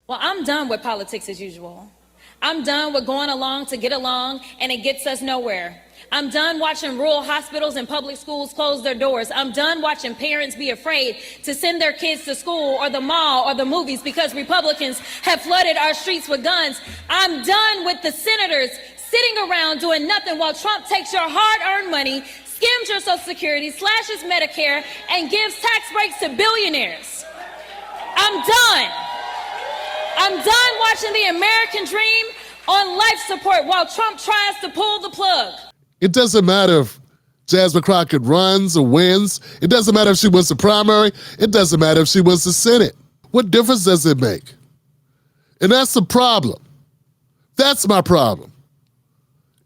Well, I'm done with politics as usual. I'm done with going along to get along, and it gets us nowhere. I'm done watching rural hospitals and public schools close their doors. I'm done watching parents be afraid to send their kids to school or the mall or the movies because Republicans have flooded our streets with guns. I'm done with the senators sitting around doing nothing while Trump takes your hard-earned money, skims your Social Security, slashes Medicare, and gives tax breaks to billionaires. I'm done. I'm done watching the American dream on life support while Trump tries to pull the plug. It doesn't matter if Jasmine Crockett runs or wins. It doesn't matter if she wins the primary. It doesn't matter if she wins the Senate. What difference does it make? And that's the problem. That's my problem.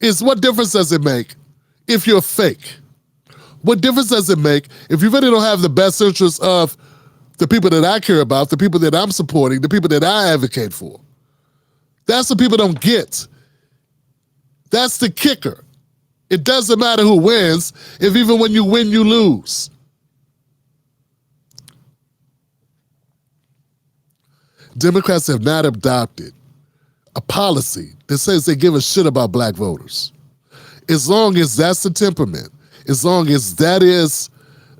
Is what difference does it make if you're fake? What difference does it make if you really don't have the best interests of the people that I care about, the people that I'm supporting, the people that I advocate for? That's what people don't get. That's the kicker. It doesn't matter who wins if even when you win, you lose. Democrats have not adopted a policy that says they give a shit about black voters. As long as that's the temperament, as long as that is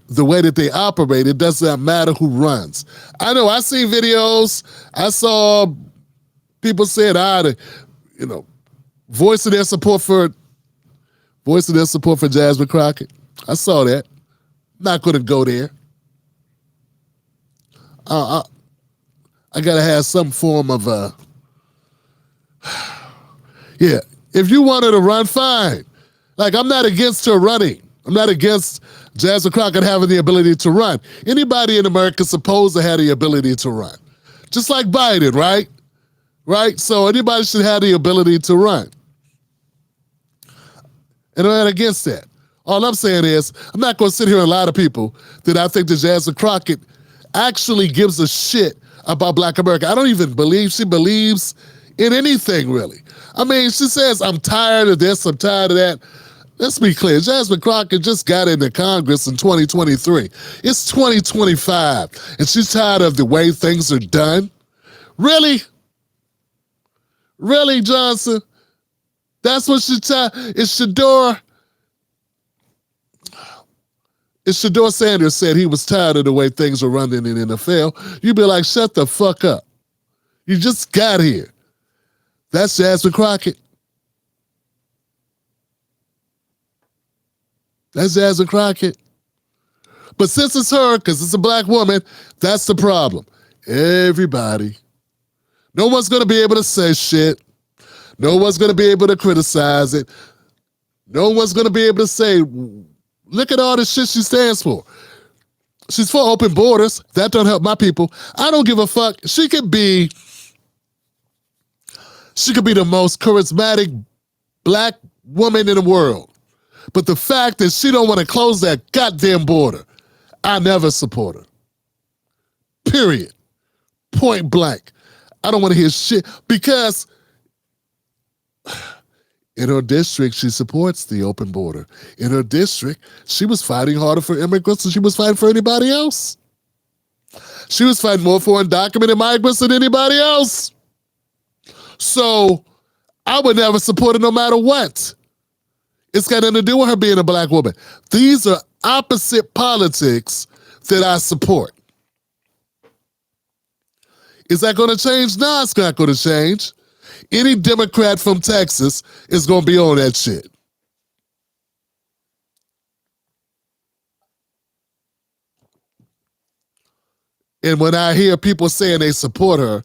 the way that they operate, it doesn't matter who runs. I know I see videos, I saw people saying, voicing their support for Jasmine Crockett. I saw that. Not going to go there. I got to have some form of yeah. If you want her to run, fine. Like, I'm not against her running. I'm not against Jasmine Crockett having the ability to run. Anybody in America is supposed to have the ability to run. Just like Biden, right? Right? So anybody should have the ability to run. And I'm not against that. All I'm saying is, I'm not going to sit here and lie to people that I think that Jasmine Crockett actually gives a shit about black America. I don't even believe she believes in anything, really. I mean, she says, I'm tired of this, I'm tired of that. Let's be clear, Jasmine Crockett just got into Congress in 2023. It's 2025, and she's tired of the way things are done? Really? Really, Johnson? That's what she's tired. It's Shador Sanders said he was tired of the way things are running in the NFL. You'd be like, shut the fuck up. You just got here. That's Jasmine Crockett. That's Jasmine Crockett. But since it's her, because it's a black woman, that's the problem. Everybody. No one's going to be able to say shit. No one's going to be able to criticize it. No one's going to be able to say, look at all the shit she stands for. She's for open borders. That don't help my people. I don't give a fuck. She could be the most charismatic black woman in the world. But the fact that she don't want to close that goddamn border, I never support her. Period. Point blank. I don't want to hear shit because in her district, she supports the open border. In her district, she was fighting harder for immigrants than she was fighting for anybody else. She was fighting more for undocumented migrants than anybody else. So I would never support her no matter what. It's got nothing to do with her being a black woman. These are opposite politics that I support. Is that going to change? No, it's not going to change. Any Democrat from Texas is going to be on that shit. And when I hear people saying they support her,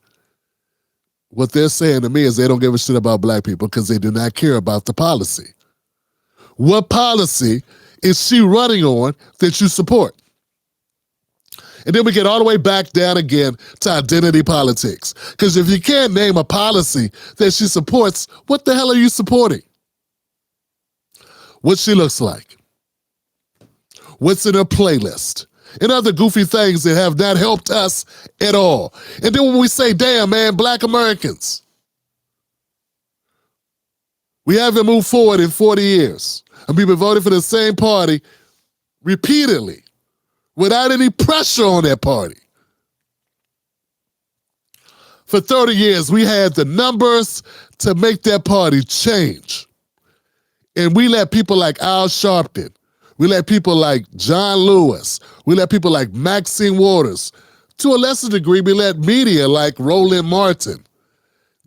what they're saying to me is they don't give a shit about black people because they do not care about the policy. What policy is she running on that you support? And then we get all the way back down again to identity politics. Because if you can't name a policy that she supports, what the hell are you supporting? What she looks like? What's in her playlist? And other goofy things that have not helped us at all. And then when we say, damn, man, black Americans, we haven't moved forward in 40 years. And we've been voting for the same party repeatedly without any pressure on that party. For 30 years, we had the numbers to make that party change. And we let people like Al Sharpton, we let people like John Lewis, we let people like Maxine Waters. To a lesser degree, we let media like Roland Martin,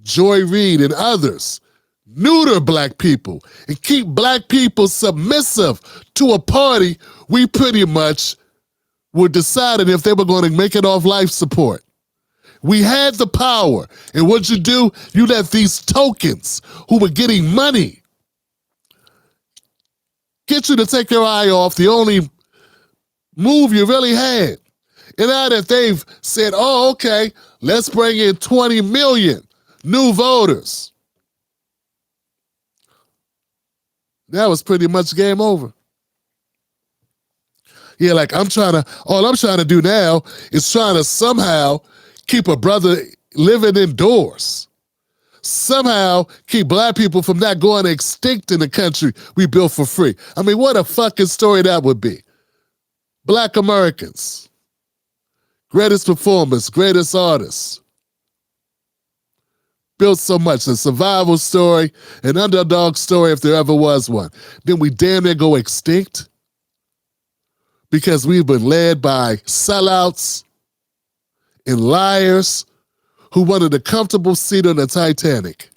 Joy Reid, and others neuter black people and keep black people submissive to a party we pretty much were deciding if they were going to make it off life support. We had the power, and what you do, you let these tokens who were getting money get you to take your eye off the only move you really had. And now that they've said, oh, okay, let's bring in 20 million new voters. Now it's pretty much game over. Yeah, like all I'm trying to do now is trying to somehow keep a brother living indoors. Somehow keep black people from not going extinct in the country we built for free. I mean, what a fucking story that would be. Black Americans, greatest performers, greatest artists, built so much, a survival story, an underdog story if there ever was one. Then we damn near go extinct because we've been led by sellouts and liars who wanted a comfortable seat on the Titanic.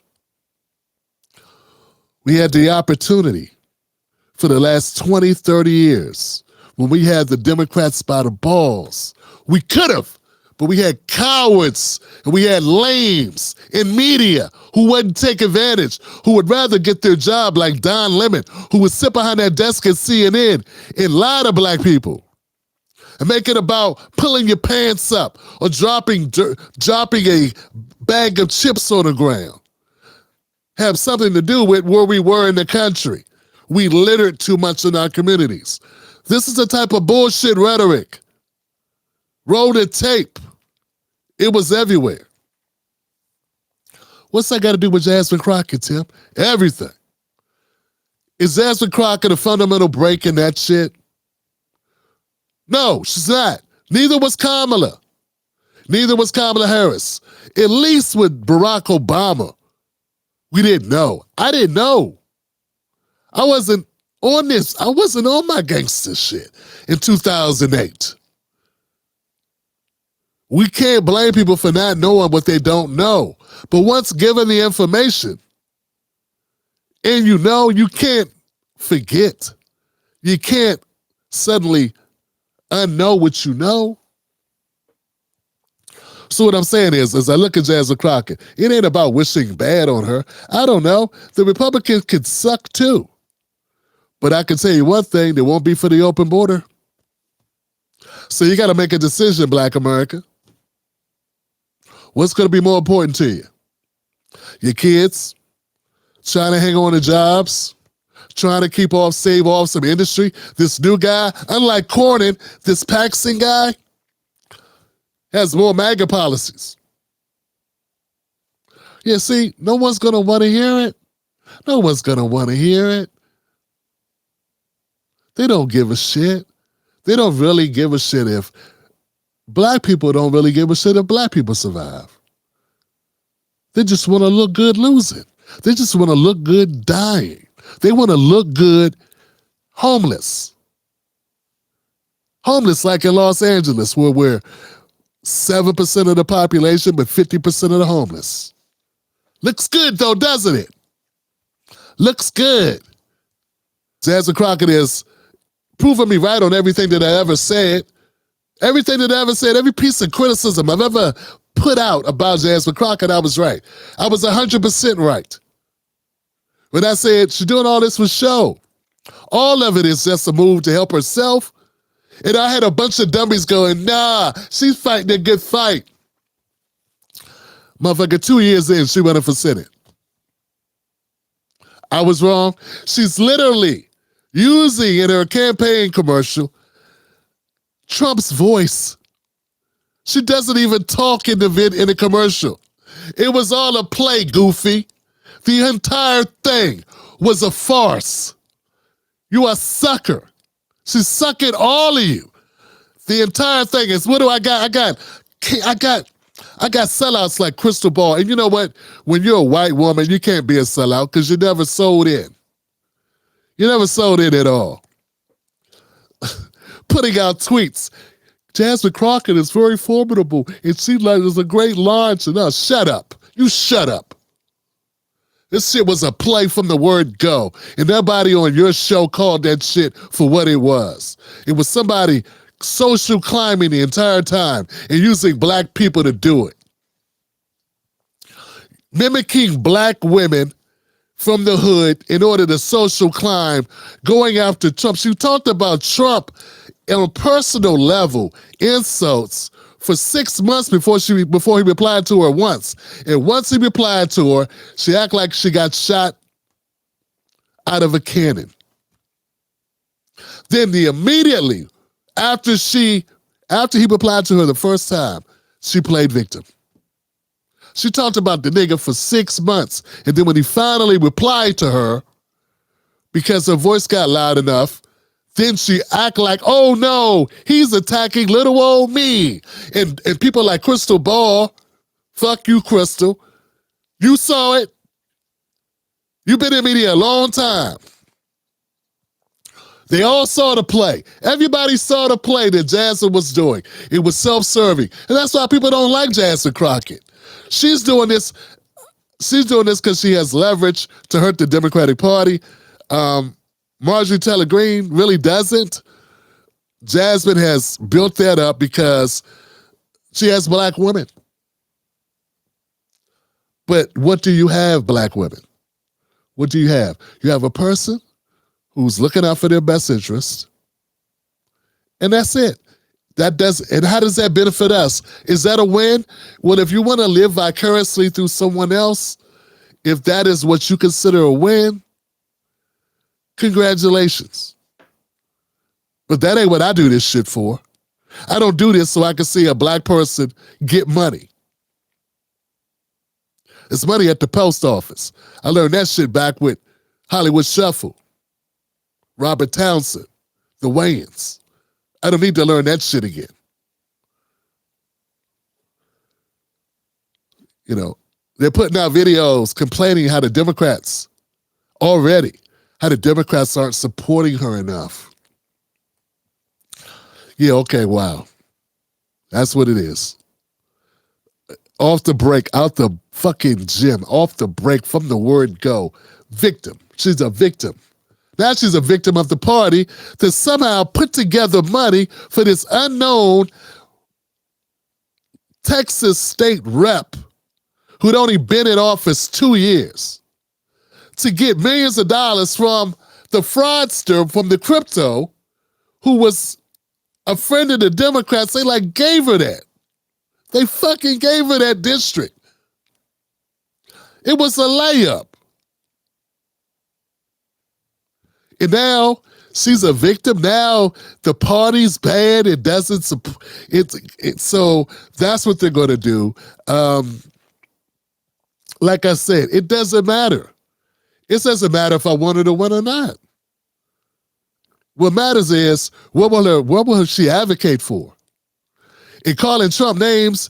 We had the opportunity for the last 20, 30 years when we had the Democrats by the balls. We could have, but we had cowards and we had lames in media who wouldn't take advantage, who would rather get their job like Don Lemon, who would sit behind that desk at CNN and lie to black people and make it about pulling your pants up or dropping a bag of chips on the ground. Have something to do with where we were in the country. We littered too much in our communities. This is the type of bullshit rhetoric. Roll the tape. It was everywhere. What's that got to do with Jasmine Crockett, Tim? Everything. Is Jasmine Crockett a fundamental break in that shit? No, she's not. Neither was Kamala. Neither was Kamala Harris. At least with Barack Obama, we didn't know. I didn't know. I wasn't on this. I wasn't on my gangster shit in 2008. We can't blame people for not knowing what they don't know. But once given the information, and you know, you can't forget. You can't suddenly unknow what you know. So what I'm saying is, as I look at Jasmine Crockett, it ain't about wishing bad on her. I don't know. The Republicans could suck too. But I can tell you one thing, they won't be for the open border. So you got to make a decision, Black America. What's going to be more important to you? Your kids trying to hang on to jobs, trying to save off some industry. This new guy, unlike Cornyn, this Paxton guy has more MAGA policies. Yeah, see, no one's going to want to hear it. No one's going to want to hear it. They don't give a shit. They don't really give a shit if black people don't really give a shit if black people survive. They just want to look good losing. They just want to look good dying. They want to look good homeless. Homeless like in Los Angeles, where we're 7% of the population, but 50% of the homeless. Looks good though, doesn't it? Looks good. Jasmine Crockett is proving me right on everything that I ever said. Everything that I ever said, every piece of criticism I've ever put out about Jasmine Crockett, I was right. I was 100% right. When I said she's doing all this for show, all of it is just a move to help herself. And I had a bunch of dummies going, nah, she's fighting a good fight. Motherfucker, 2 years in, she went in for Senate. I was wrong. She's literally using in her campaign commercial Trump's voice. She doesn't even talk in the commercial. It was all a play, Goofy. The entire thing was a farce. You a sucker. She's sucking all of you. The entire thing is, what do I got? I got sellouts like Crystal Ball. And you know what? When you're a white woman, you can't be a sellout because you never sold in. You never sold in at all. Putting out tweets. Jasmine Crockett is very formidable. It seemed like it was a great launch. And shut up. You shut up. This shit was a play from the word go. And everybody on your show called that shit for what it was. It was somebody social climbing the entire time and using black people to do it. Mimicking black women from the hood in order to social climb, going after Trump. She talked about Trump on a personal level, insults, for 6 months before he replied to her once. And once he replied to her, she acted like she got shot out of a cannon. Then immediately after he replied to her the first time, she played victim. She talked about the nigga for 6 months. And then when he finally replied to her, because her voice got loud enough, then she act like, oh no, he's attacking little old me. And people like Crystal Ball, fuck you, Crystal. You saw it. You've been in media a long time. They all saw the play. Everybody saw the play that Jasmine was doing. It was self-serving. And that's why people don't like Jasmine Crockett. She's doing this because she has leverage to hurt the Democratic Party. Marjorie Taylor Greene really doesn't. Jasmine has built that up because she has black women. But what do you have, black women? What do you have? You have a person who's looking out for their best interest, and that's it. And how does that benefit us? Is that a win? Well, if you want to live vicariously through someone else, if that is what you consider a win, congratulations. But that ain't what I do this shit for. I don't do this so I can see a black person get money. It's money at the post office. I learned that shit back with Hollywood Shuffle, Robert Townsend, the Wayans. I don't need to learn that shit again. You know, they're putting out videos complaining how the Democrats aren't supporting her enough. Yeah, okay, wow. That's what it is. Off the break, out the fucking gym, off the break, from the word go. Victim. She's a victim. Now she's a victim of the party that somehow put together money for this unknown Texas state rep who'd only been in office 2 years to get millions of dollars from the fraudster from the crypto who was a friend of the Democrats. They gave her that. They fucking gave her that district. It was a layup. And now she's a victim. Now the party's bad. It doesn't support it. So that's what they're going to do. Like I said, it doesn't matter. It doesn't matter if I wanted to win or not. What matters is what will she advocate for? And calling Trump names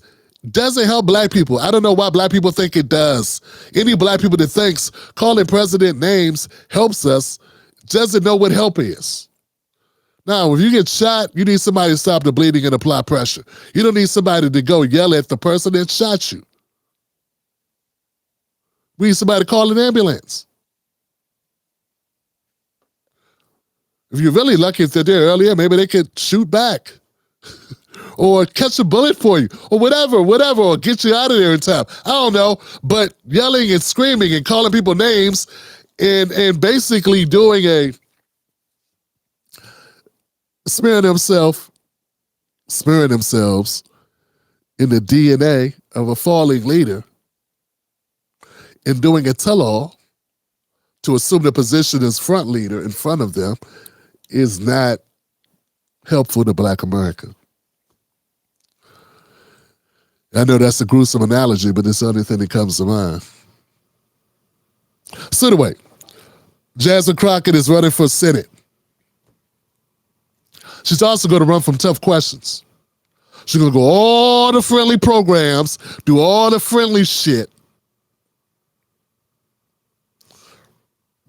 doesn't help black people. I don't know why black people think it does. Any black people that thinks calling president names helps us doesn't know what help is. Now, if you get shot, you need somebody to stop the bleeding and apply pressure. You don't need somebody to go yell at the person that shot you. We need somebody to call an ambulance. If you're really lucky, if they're there earlier, maybe they could shoot back or catch a bullet for you or whatever, or get you out of there in time. I don't know, but yelling and screaming and calling people names and basically doing smearing themselves in the DNA of a falling leader and doing a tell-all to assume the position as front leader in front of them is not helpful to Black America. I know that's a gruesome analogy, but it's the only thing that comes to mind. So anyway, Jasmine Crockett is running for Senate. She's also going to run from tough questions. She's going to go all the friendly programs, do all the friendly shit.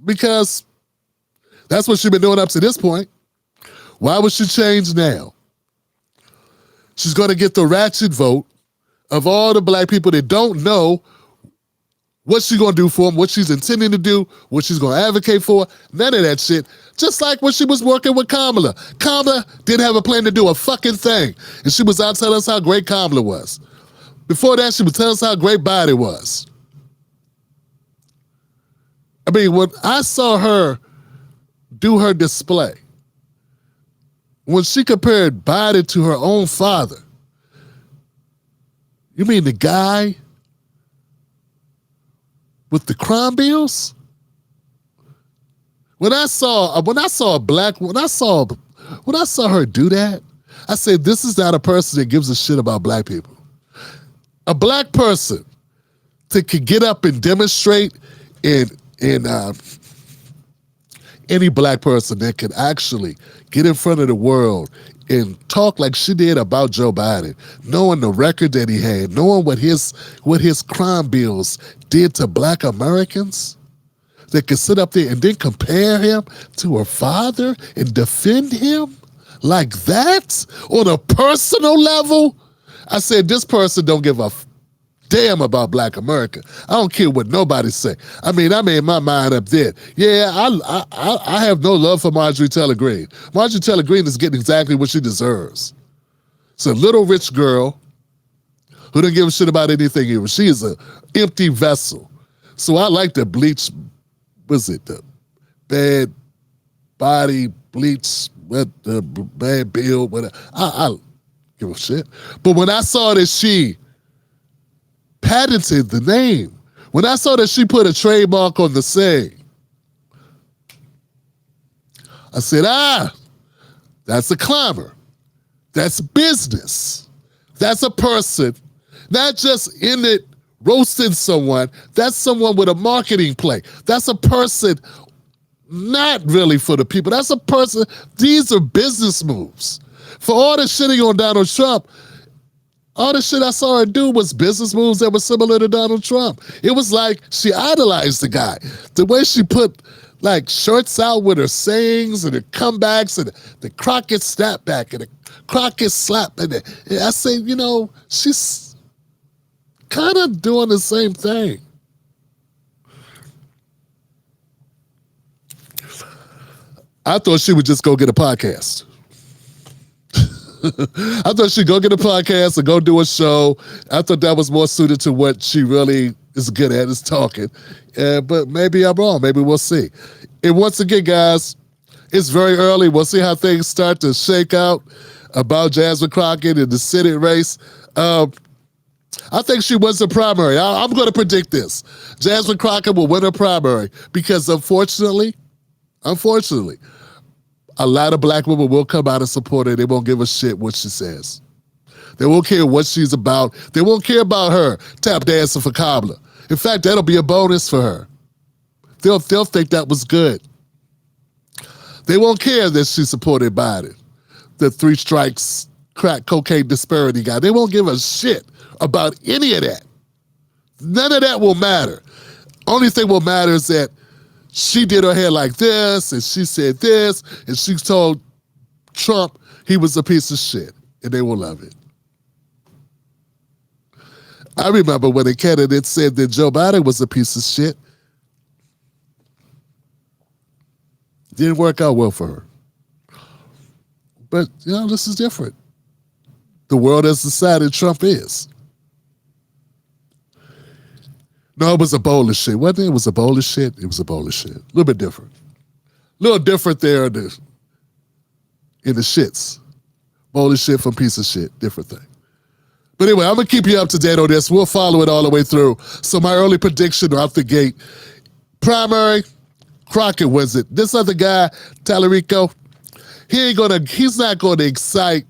Because that's what she's been doing up to this point. Why would she change now? She's going to get the ratchet vote of all the black people that don't know what she's going to do for them, what she's intending to do, what she's going to advocate for. None of that shit. Just like when she was working with Kamala. Kamala didn't have a plan to do a fucking thing. And she was out telling us how great Kamala was. Before that, she was telling us how great Biden was. I mean, when I saw her do her display, when she compared Biden to her own father, you mean the guy with the crime bills? When I saw her do that, I said, this is not a person that gives a shit about black people. A black person that could get up and demonstrate in any black person that could actually get in front of the world and talk like she did about Joe Biden, knowing the record that he had, knowing what his crime bills did to black Americans, that could sit up there and then compare him to her father and defend him like that on a personal level. I said, this person don't give a damn about black America. I don't care what nobody say. I mean, I made my mind up there. Yeah, I have no love for Marjorie Taylor Greene. Marjorie Taylor Greene is getting exactly what she deserves. It's a little rich girl who don't give a shit about anything even. She is an empty vessel. So I like the bleach, the bad body bleach with the bad build, whatever. I don't give a shit. But when I saw that she patented the name, when I saw that she put a trademark on the saying, I said, that's a climber. That's business. That's a person, not just in it roasting someone. That's someone with a marketing play. That's a person not really for the people. That's a person, these are business moves. For all the shitting on Donald Trump, all the shit I saw her do was business moves that were similar to Donald Trump. It was like she idolized the guy. The way she put like shirts out with her sayings and her comebacks and the Crockett snapback and the Crockett slap. And I say, she's kind of doing the same thing. I thought she would just go get a podcast. I thought she'd go get a podcast and go do a show. I thought that was more suited to what she really is good at, is talking. But maybe I'm wrong. Maybe we'll see. And once again, guys, it's very early. We'll see how things start to shake out about Jasmine Crockett in the Senate race. I think she wins the primary. I'm going to predict this. Jasmine Crockett will win her primary because unfortunately, a lot of black women will come out and support her. They won't give a shit what she says. They won't care what she's about. They won't care about her tap dancing for Kamala. In fact, that'll be a bonus for her. They'll think that was good. They won't care that she supported Biden, the 3 strikes crack cocaine disparity guy. They won't give a shit about any of that. None of that will matter. Only thing will matter is that she did her hair like this, and she said this, and she told Trump he was a piece of shit, and they will love it. I remember when a candidate said that Joe Biden was a piece of shit. Didn't work out well for her. But, this is different. The world has decided Trump is. No, it was a bowl of shit. Wasn't it? It was a bowl of shit. It was a bowl of shit. A little bit different. A little different there in the shits. Bowl of shit from piece of shit. Different thing. But anyway, I'm going to keep you up to date on this. We'll follow it all the way through. So my early prediction out the gate, primary, Crockett wins it. This other guy, Tallarico, he's not going to excite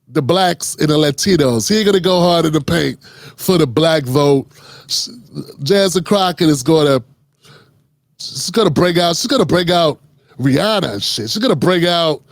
the blacks and the Latinos. He ain't going to go hard in the paint for the black vote. Jasmine Crockett is going to bring out Rihanna and shit. She's going to bring out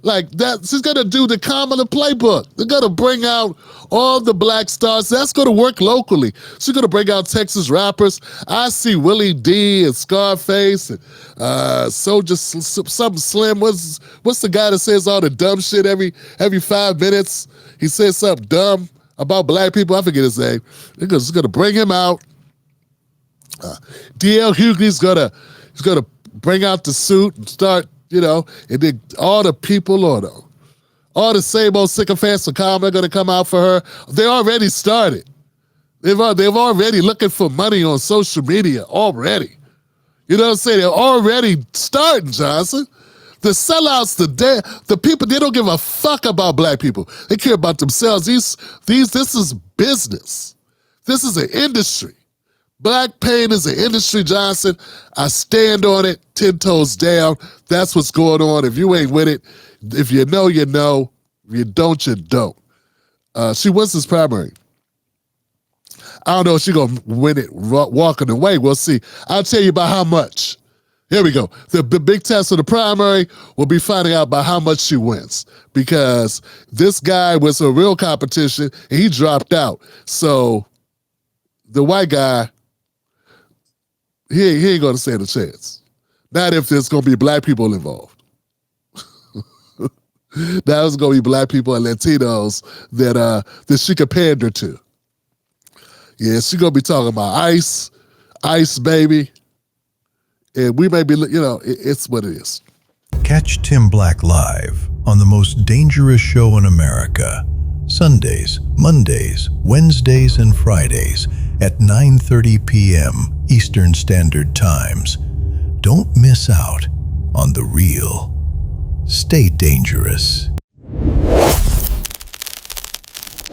Like that, she's gonna do the Kamala playbook. They're gonna bring out all the black stars. That's gonna work locally. She's gonna bring out Texas rappers. I see Willie D and Scarface and Soldier, something Slim. What's the guy that says all the dumb shit every 5 minutes? He says something dumb about black people. I forget his name. He's gonna bring him out. DL Hughley's gonna bring out the suit and start. And then all the people all the same old sycophants for Kamala are going to come out for her. They already started. They've already looking for money on social media already. You know what I'm saying? They're already starting, Johnson. The sellouts, the people, they don't give a fuck about black people. They care about themselves. This is business. This is an industry. Black pain is an industry, Johnson. I stand on it, 10 toes down. That's what's going on. If you ain't with it, if you know, you know. If you don't, you don't. She wins this primary. I don't know if she's going to win it walking away. We'll see. I'll tell you about how much. Here we go. The big test of the primary, we'll be finding out by how much she wins. Because this guy was a real competition, and he dropped out. So the white guy, he ain't gonna stand a chance. Not if there's gonna be black people involved. Now it's gonna be black people and Latinos that she could pander to. Yeah, she gonna be talking about ice baby. And we may be, it's what it is. Catch Tim Black live on the most dangerous show in America. Sundays, Mondays, Wednesdays, and Fridays at 9:30 p.m. Eastern Standard Times. Don't miss out on the real. Stay dangerous.